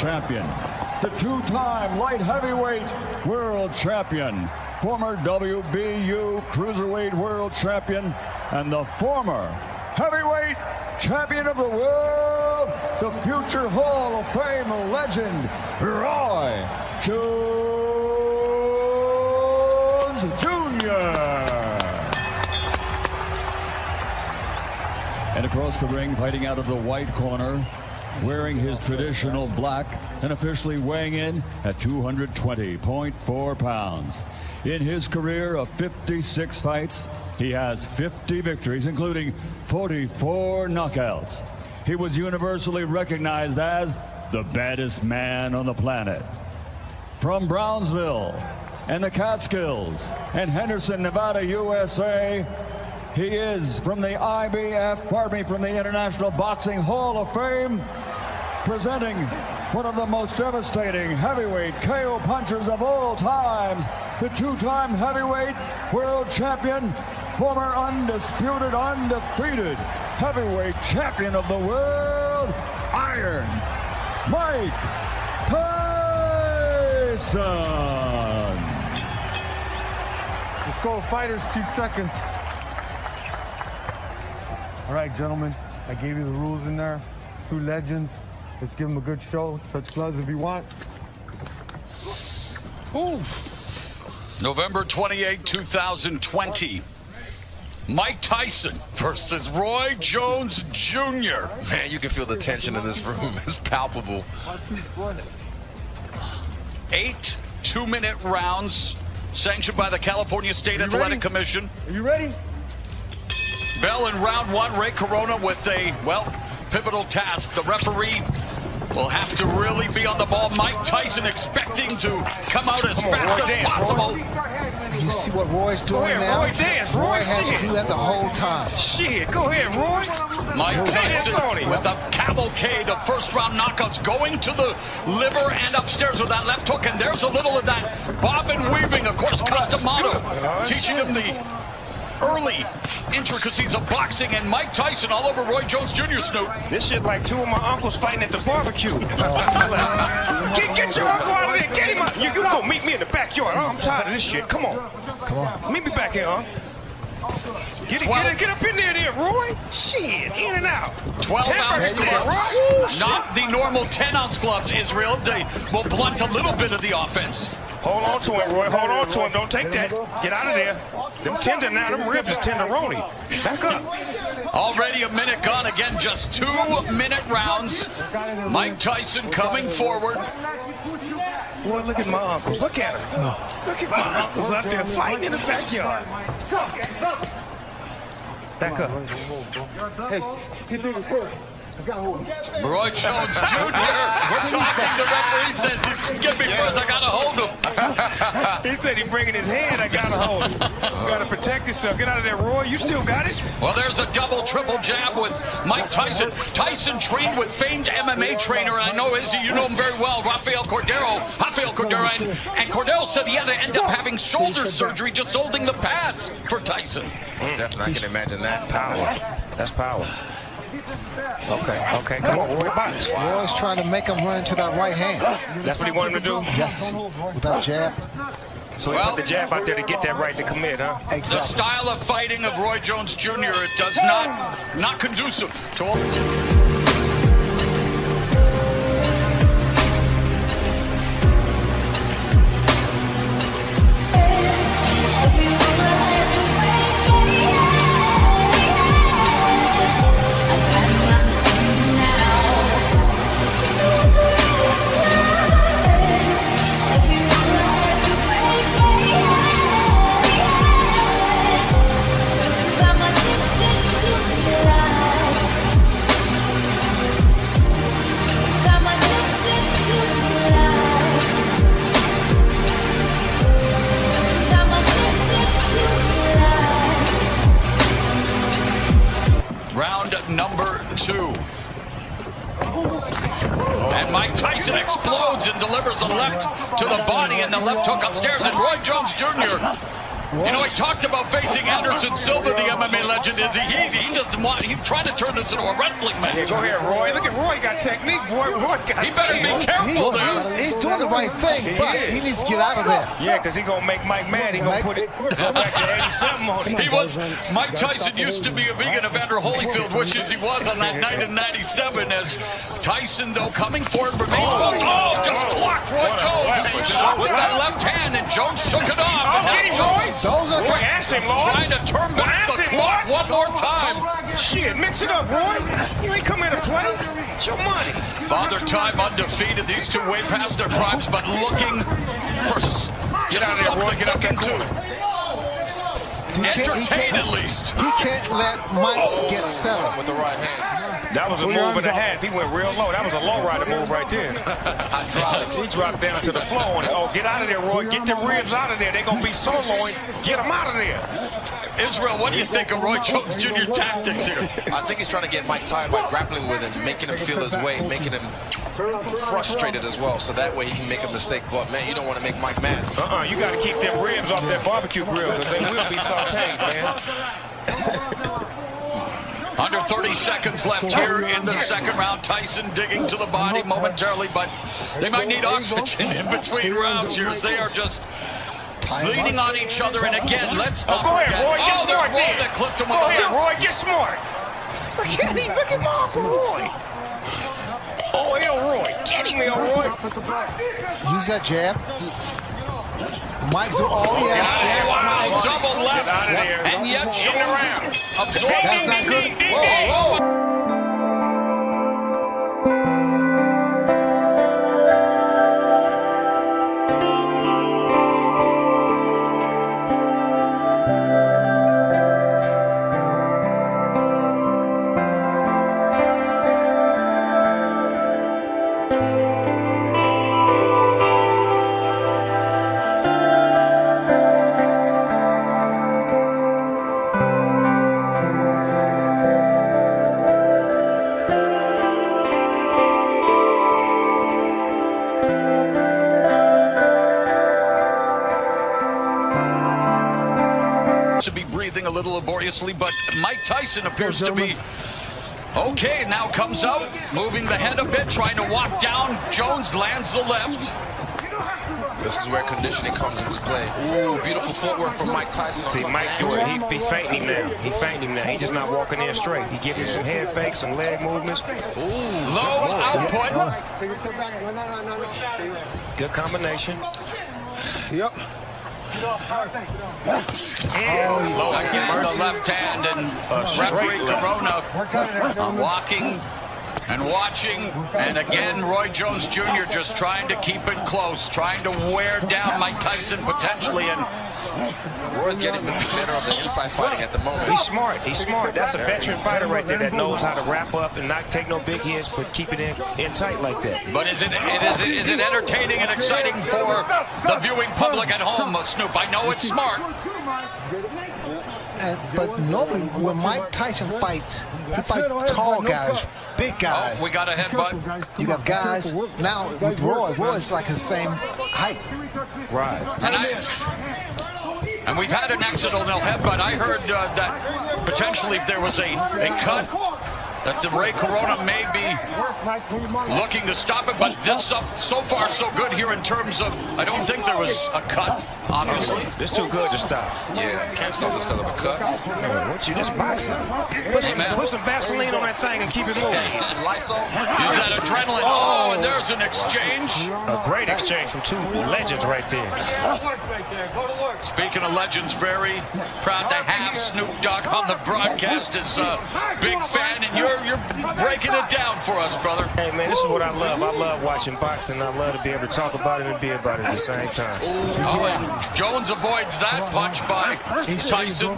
champion, the two-time light heavyweight world champion, former WBU cruiserweight world champion, and the former heavyweight champion of the world, the future Hall of Fame legend, Roy Jones Jr. And across the ring, fighting out of the white corner, wearing his traditional black and officially weighing in at 220.4 pounds. In his career of 56 fights, he has 50 victories, including 44 knockouts. He was universally recognized as the baddest man on the planet. From Brownsville and the Catskills and Henderson, Nevada, USA, he is from the from the International Boxing Hall of Fame, presenting one of the most devastating heavyweight KO punchers of all times, the two-time heavyweight world champion, former undisputed, undefeated heavyweight champion of the world, Iron Mike Tyson. Let's go, fighters, 2 seconds. All right, gentlemen, I gave you the rules in there. 2 legends. Let's give them a good show. Touch gloves if you want. Ooh. November 28, 2020. Mike Tyson versus Roy Jones Jr. Man, you can feel the tension in this room. It's palpable. 8 2-minute rounds sanctioned by the California State Athletic Commission. Are you ready? Bell in round 1, Ray Corona with a, well, pivotal task. The referee will have to really be on the ball. Mike Tyson expecting to come out as fast as possible. You see what Roy's doing now? Roy dance. Roy has to do that the whole time. Shit, go ahead, Roy. Mike Tyson with a cavalcade of first-round knockouts going to the liver and upstairs with that left hook. And there's a little of that bobbin weaving, of course, custom motto, teaching him the early intricacies of boxing, and Mike Tyson all over Roy Jones Jr. Snoop. This shit like 2 of my uncles fighting at the barbecue. Get your uncle out of there. Get him out. You go meet me in the backyard. I'm tired of this shit. Come on. Meet me back here, huh? Get up in there, Roy. Shit, in and out. 12-ounce gloves. Not the normal 10-ounce gloves, Israel. They will blunt a little bit of the offense. Hold on to him, Roy. Hold on to him. Don't take that. Get out of there. Them tender now. Them ribs is tenderoni. Back up. Already a minute gone. Again, just 2-minute rounds. Mike Tyson coming forward. Boy, look at my uncles. Look at them. Look at my uncles out there fighting in the backyard. Back up. Hey, get big as hell. Roy Jones Jr. talking to the referee, says, "Get me first, I gotta hold him." He said he's bringing his head, I gotta hold him. You gotta protect yourself. Get out of there, Roy. You still got it? Well, there's a double, triple jab with Mike Tyson. Tyson trained with famed MMA trainer, and I know Izzy, you know him very well, Rafael Cordero. And Cordero said he had to end up having shoulder surgery just holding the pads for Tyson. Definitely, I can imagine that. Power. That's power. Okay, come on, Roy, box. Roy's trying to make him run into that right hand. That's what he wanted him to do? Yes, with that jab. So he put the jab out there to get that right to commit, huh? Exactly. The style of fighting of Roy Jones Jr., it does not conducive to all. Number 2. And Mike Tyson explodes and delivers a left to the body and the left hook upstairs. And Roy Jones Jr. You know, he talked about facing Anderson Silva, the MMA legend. He doesn't want. He's trying to turn this into a wrestling match. Yeah, go ahead, Roy. Look at Roy got technique. Roy got. He better be careful there. He's doing the right thing, but he needs to get out of there. Yeah, because he's gonna make Mike mad. He gonna go back to 80-something on him. Mike Tyson used to be a vegan. Evander Holyfield wishes he was on that night in '97. As Tyson, though, coming forward, remains. Just blocked Roy Jones with that left hand, and Jones shook it off. Get him, Roy. Roy ask him, Lord. Trying to turn back the clock one more time. Shit, mix it up, Roy. You ain't come here to play. It's your money. Father Time undefeated. These two way past their primes, but looking for Get out of there, Roy. Get up that corner. Entertain at least. He can't let Mike get settled with the right hand. That was a move and a half. He went real low. That was a low rider move right there. He dropped down to the floor on it. Oh, get out of there, Roy. Get the ribs out of there. They're going to be soloing. Get them out of there. Israel, what do you think of Roy Jones Jr. tactics here? I think he's trying to get Mike tired by grappling with him, making him feel his weight, making him frustrated as well, so that way he can make a mistake. But, man, you don't want to make Mike mad. You got to keep them ribs off that barbecue grill, because they will be sauteed, man. Under 30 seconds left here in the second round. Tyson digging to the body momentarily, but they might need oxygen in between rounds here, as they are just leaning on each other. And again, let's not go forget. ahead, Roy. Get smart Roy that clipped him with go a ahead, left. Roy. Get smart. Look at him. Look at Uncle Roy. Oh, Elroy. Get him, Elroy. Use that jab. Mike's yes, Mike. Double left. Get out of there. And yet Jones absorbed. That's not good. Whoa. To be breathing a little laboriously, but Mike Tyson appears to be okay. Now comes out, moving the head a bit, trying to walk down. Jones lands the left. This is where conditioning comes into play. Ooh, beautiful footwork from Mike Tyson. See, Mike doing it. He fainting him now. He fainting him now. He's just not walking in straight. He giving some head fakes, some leg movements. Ooh, low output. Good combination. Yep. Low again, the left hand, and referee Corona walking and watching, and again Roy Jones Jr. just trying to keep it close, trying to wear down Mike Tyson potentially, and Roy's getting the better of the inside fighting at the moment. He's smart. He's smart. That's a veteran fighter right there that knows how to wrap up and not take no big hits, but keep it in tight like that. But is it entertaining and exciting for the viewing public at home, Snoop? I know it's smart. But normally when Mike Tyson fights, he fights tall guys, big guys. Oh, we got a headbutt. You got guys now with Roy's like his same height. Right. And we've had an accidental headbutt. I heard that potentially if there was a cut, that the Ray Corona may be looking to stop it, but this so far so good here in terms of, I don't think there was a cut, obviously. It's too good to stop. Yeah, can't stop this because of a cut. What you just boxing? Put some Vaseline on that thing and keep it moving. Use some Lysol. Use that adrenaline. Oh, and there's an exchange. A great exchange from two legends right there. Speaking of legends, very proud to have Snoop Dogg on the broadcast as a big fan, and you're breaking it down for us, brother. Hey, man, this is what I love. I love watching boxing. I love to be able to talk about it and be about it at the same time. Oh, and Jones avoids that punch by Tyson.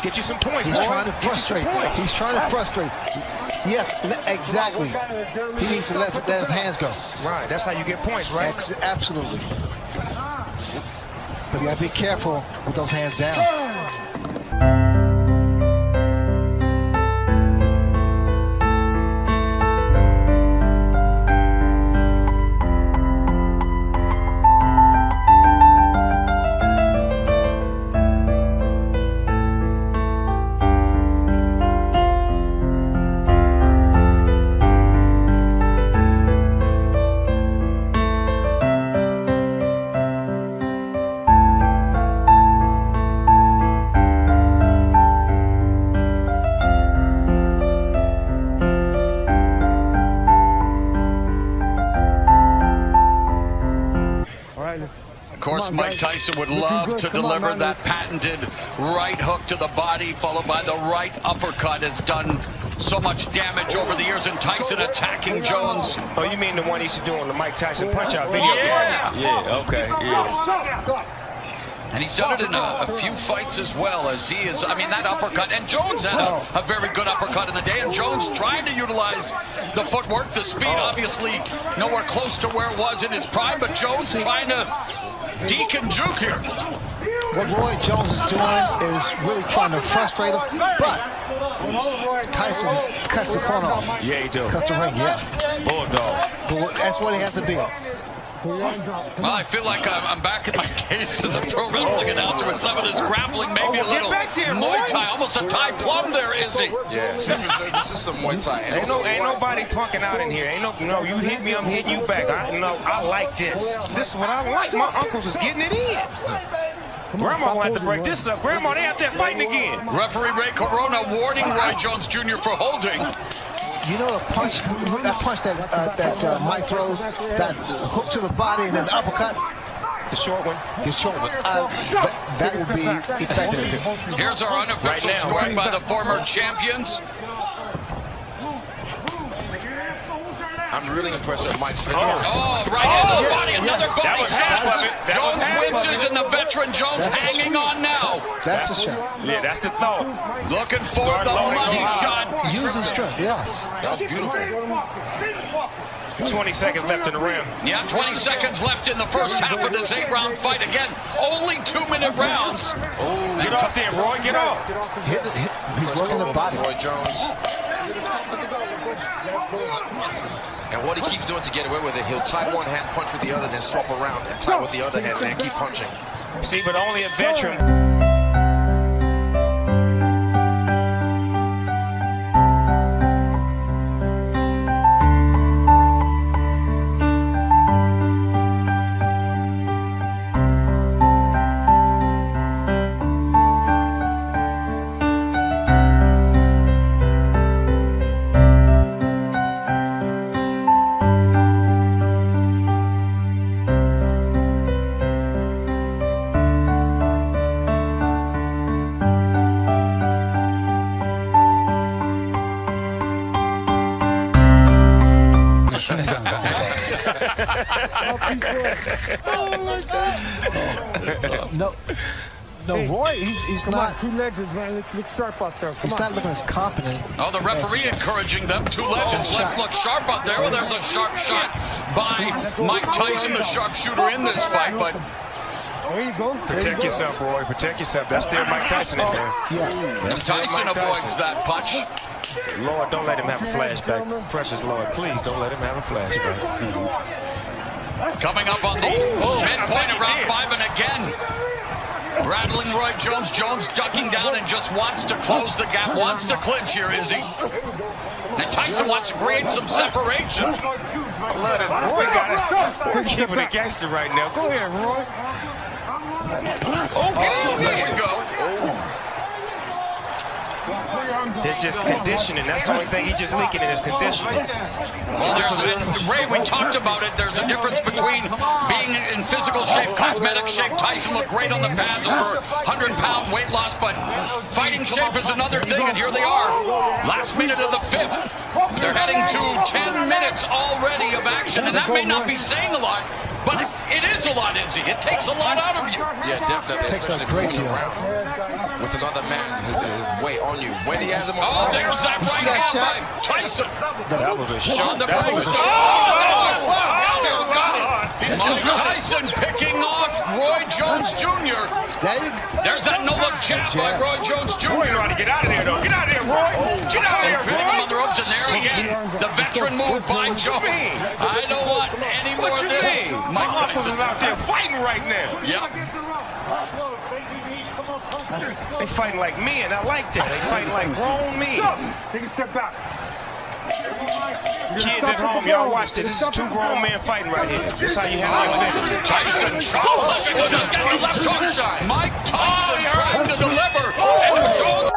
Get you some points. He's trying to frustrate. He's trying to frustrate. Yes, exactly. He needs to let his hands go. Right, that's how you get points, right? Absolutely. But you gotta be careful with those hands down. course, Mike Tyson would love to deliver that patented right hook to the body, followed by the right uppercut. Has done so much damage over the years, and Tyson attacking Jones. Oh, you mean the one he used to do on the Mike Tyson punch-out video? Yeah, okay, yeah. And he's done it in a few fights as well, as he is, I mean, that uppercut. And Jones had a very good uppercut in the day, and Jones trying to utilize the footwork, the speed, obviously nowhere close to where it was in his prime, but Jones trying to deke and juke here. What Roy Jones is doing is really trying to frustrate him, but Tyson cuts the corner off. Yeah, he does. Cuts the ring, yeah. Bulldog. But that's what he has to be. Well, I feel like I'm back in my days as a pro wrestling announcer with some of this grappling, maybe a little Muay Thai, almost a Thai plum there, is he? Yeah, this is some Muay Thai. Ain't nobody punking out in here. No, you hit me, I'm hitting you back. I like this. This is what I like. My uncles is getting it in. Grandma will have to break this up. Grandma, they out there fighting again. Referee Ray Corona warning Roy Jones Jr. for holding. You know the punch, that Mike throws, that hook to the body and then the uppercut? The short one? The short one. That will be effective. Here's our unofficial scoring by the former champions. I'm really impressed with Mike's finish. Oh, right into the body, another body shot. Jones winches, and the veteran Jones hanging on now. That's the shot. Yeah, that's the thought. Looking for the money shot. Using strength, yes. That was beautiful. 20 seconds left in the round. Yeah, 20 seconds left in the first half of this 8-round fight. Again, only 2-minute rounds. Oh, get off there, Roy, get off. He's working the body. Roy Jones. And what he keeps doing to get away with it, he'll tie one hand, punch with the other, then swap around and tie with the other hand and keep punching. See, but only a veteran. No, Roy, he's not. 2 legends, man. Let's look sharp out there. He's not looking as confident. Oh, the referee encouraging them. 2 legends. Let's look sharp out there. Well, there's a sharp shot by Mike Tyson, the sharpshooter in this fight. But there you go. Protect yourself, Roy. Protect yourself. That's still Mike Tyson in there. Yeah. And Tyson avoids that punch. Lord, don't let him have a flashback. Precious Lord, please don't let him have a flashback. Coming up on the midpoint of round 5, and again, rattling Roy Jones. Jones ducking down and just wants to close the gap, wants to clinch here, is he? And Tyson wants to create some separation. Roy got it. We're keeping it gangster right now. Go ahead, Roy. Oh, there we go. It's just conditioning. That's the only thing he's just leaking in his conditioning. Well, Ray, we talked about it. There's a difference between being in physical shape, cosmetic shape. Tyson looked great on the pads, over 100-pound weight loss, but fighting shape is another thing, and here they are. Last minute of the 5th. They're heading to 10 minutes already of action, and that may not be saying a lot, but it is a lot, Izzy. It takes a lot out of you. Yeah, definitely. It takes a great deal. With another man his weight on you. When he has him on there's that right hand by Tyson. That was a shot. That was a Mike Tyson picking off Roy Jones Jr. There's that no-look jab by Roy Jones Jr. Roy trying to get out of there, though. Get out of there, Roy. Get out of there, Hitting him on the ropes, and there again, the veteran move by Jones. I don't want any more of this. Mike Tyson is out there fighting right now. Yep. They fighting like men. I like that. They fighting like grown men. Take a step back. Kids at home, y'all watch this. This is 2 grown men fighting right here. This is how you handle your business. Tyson trying to get the left hook shot. Mike Tyson trying to deliver. And Jones.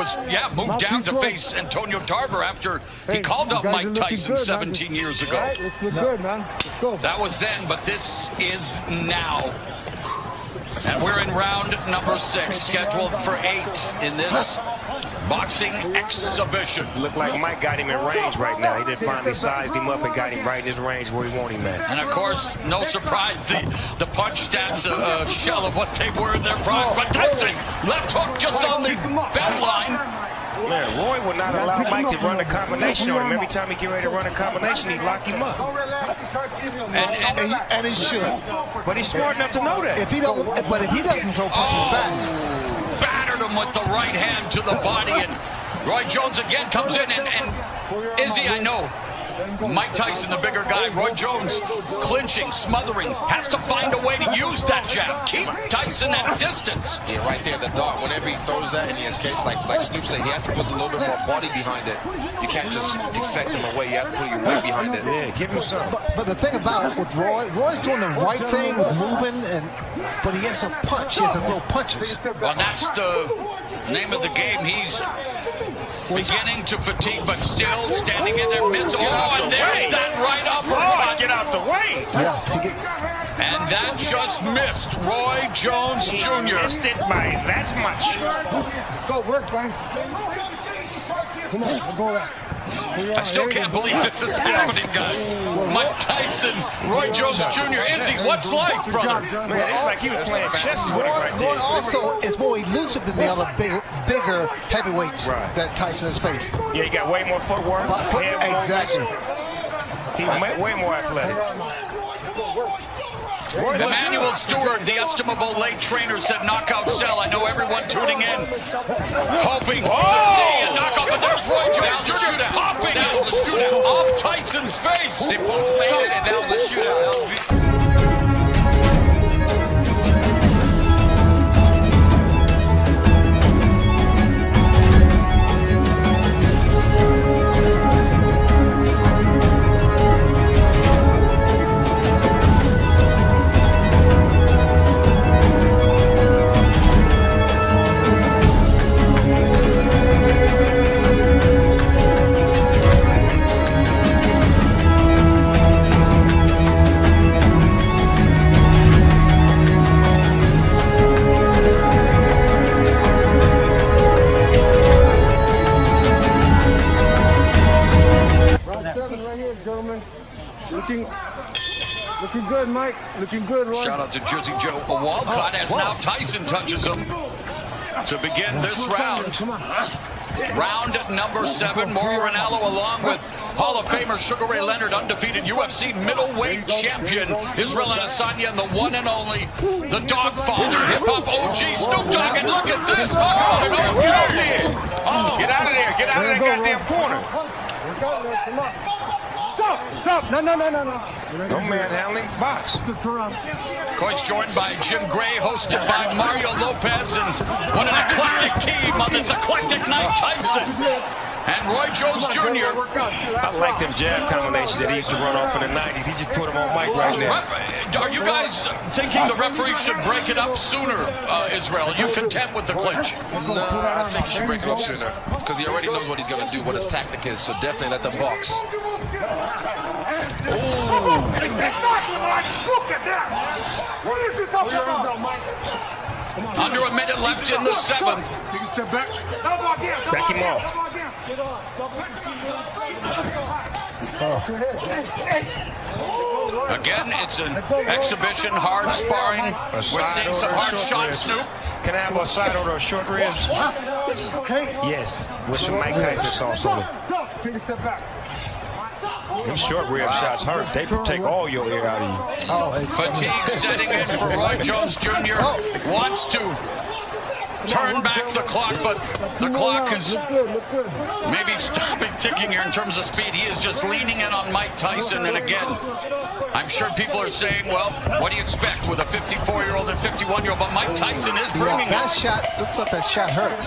was, moved down to face Antonio Tarver after he called up Mike Tyson 17 years ago. Right, let's look good, man. Let's go. That was then, but this is now. And we're in round number 6, scheduled for 8 in this boxing exhibition. Looked like Mike got him in range right now. He did finally sized him up and got him right in his range where he wanted him at. And of course, no surprise, the punch stats a shell of what they were in their prime. But Tyson, left hook just on the bell line. Man, Roy would not allow Mike to run a combination on him. Every time he get ready to run a combination, he'd lock him up. And he should. But he's smart enough to know that. If he doesn't throw punches back. Battered him with the right hand to the body, and Roy Jones again comes in, and Izzy, I know, Mike Tyson, the bigger guy, Roy Jones clinching, smothering, has to find a way to use that jab. Keep Tyson at distance. Yeah, right there, the dart. Whenever he throws that and he escapes, like Snoop said, he has to put a little bit more body behind it. You can't just defect him away. You have to put your weight behind it. Yeah, give him some. But the thing about it with Roy's doing the right thing with moving, but he has to punch. He has to throw punches. Well, that's the name of the game. He's beginning to fatigue, but still standing in there. And there's that right uppercut. Get out the way. And that just missed Roy Jones Jr. Missed it by that much. Let's go, work, man. Come on, we'll go back. I still can't believe this is happening, guys. Mike Tyson, Roy Jones Jr. Izzy, what's life, brother? Man, it's like he was playing chess with him right there. Roy also is more elusive than the other bigger heavyweights that Tyson has faced. Yeah, he got way more footwork. Exactly. He's way more athletic. Emmanuel Stewart, the estimable late trainer, said knockout sell. I know everyone tuning in, hoping to see a knockout, but there's Roy Jones Jr. hopping off Tyson's face. They both faded, and that was a shootout. Looking good, Mike. Looking good, Roy. Shout out to Jersey Joe. A Walcott as now Tyson touches him to begin this round. Round number 7. Mauro Ranallo along with Hall of Famer Sugar Ray Leonard, undefeated UFC middleweight champion Israel Adesanya, and the one and only, the Dogfather, hip-hop OG Snoop Dogg. And look at this. Get out of there. Get out of that goddamn corner. Come on. Stop. No. No manhandling. Box. Of course, joined by Jim Gray, hosted by Mario Lopez, and what an eclectic team on this eclectic night. Tyson and Roy Jones Jr. I like them jab combinations that he used to run off in the 90s. He just put them on Mike right now. Are you guys thinking the referee should break it up sooner, Israel? Are you content with the clinch? No, I think he should break it up sooner because he already knows what he's going to do, what his tactic is, so definitely let them box. Oh. Look at that. What is he talking about? Under a minute left in the 7th. Take a step back. Back him off. Again, it's an exhibition, hard sparring. We're seeing some hard shots, Snoop. Can I have a side order of short ribs? Yes, with some Mike Tyson sauce on it. Take a step back. Them short rib shots hurt. They take all your air out of you. Fatigue setting in for Roy Jones Jr. Wants to turn back the clock, but the clock is maybe stopping ticking here in terms of speed. He is just leaning in on Mike Tyson, and again, I'm sure people are saying, well, what do you expect with a 54-year-old and 51-year-old? But Mike Tyson is bringing that shot. Looks like that shot hurt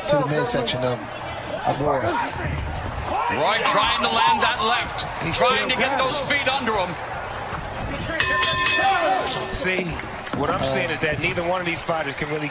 to the midsection of Roy. Roy trying to land that left, trying to get those feet under him. See, what I'm saying is that neither one of these fighters can really...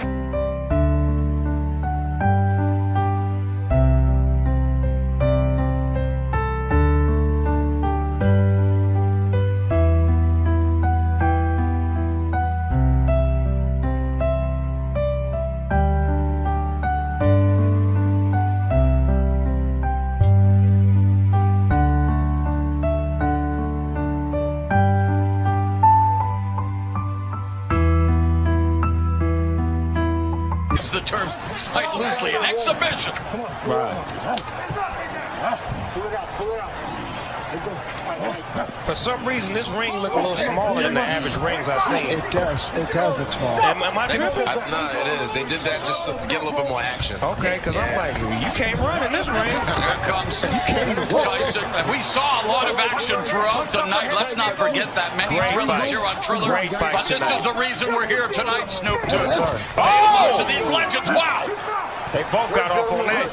It's the term fight loosely, an exhibition. Right. For some reason, this ring look a little smaller than the average rings I've seen. It does look small. Am I tripping? No, it is. They did that just to get a little bit more action. Okay, because I'm like, you can't run in this ring. Here comes Tyson. And we saw a lot of action throughout the night. Let's not forget that. Many thrillers here on Triller. But this is the reason we're here tonight, Snoop, to watch these legends. Wow! They both got off on that.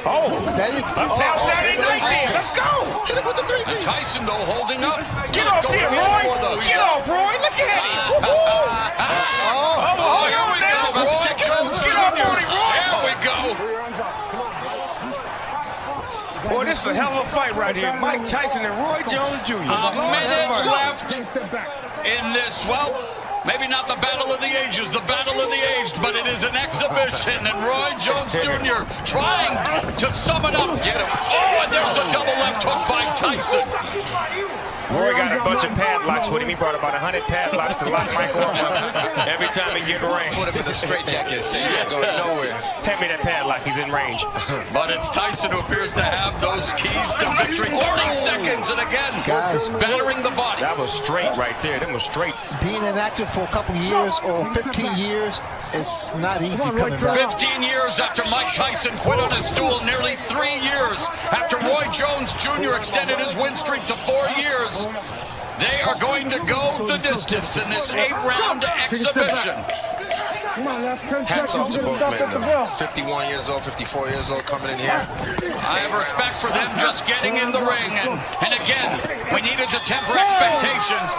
Oh, Uptown Saturday Night there. Let's go. Hit him with the 3 And Tyson, though, holding up. Get off there, Roy. Get off, Roy. Look at him. Here we go. Roy Jones. Get off, Roy. There we go. Boy, this is a hell of a fight right here. Mike Tyson and Roy Jones Jr. A minute left in this. Well, maybe not the battle of the ages, the battle of the aged, but it is an exhibition. And Roy Jones Jr. trying to sum it up. Get him. Oh, and there's a double left hook by Tyson. Roy got a bunch of padlocks with him. He brought about 100 padlocks to lock Mike off every time he get in range. Put him in the straitjacket, so you ain't going nowhere. Hand me that padlock. He's in range. But it's Tyson who appears to have those keys to victory. 30 seconds, and again, Guys, battering the body. That was straight right there. That was straight. being inactive for a couple years or 15 years, it's not easy coming back. 15 years after Mike Tyson quit on his stool, nearly 3 years after Roy Jones Jr. extended his win streak to 4 years. They are going to go the distance in this 8-round exhibition. Hats off to both men, though. 51 years old, 54 years old, coming in here. I have respect for them just getting in the ring. And again, we needed to temper expectations.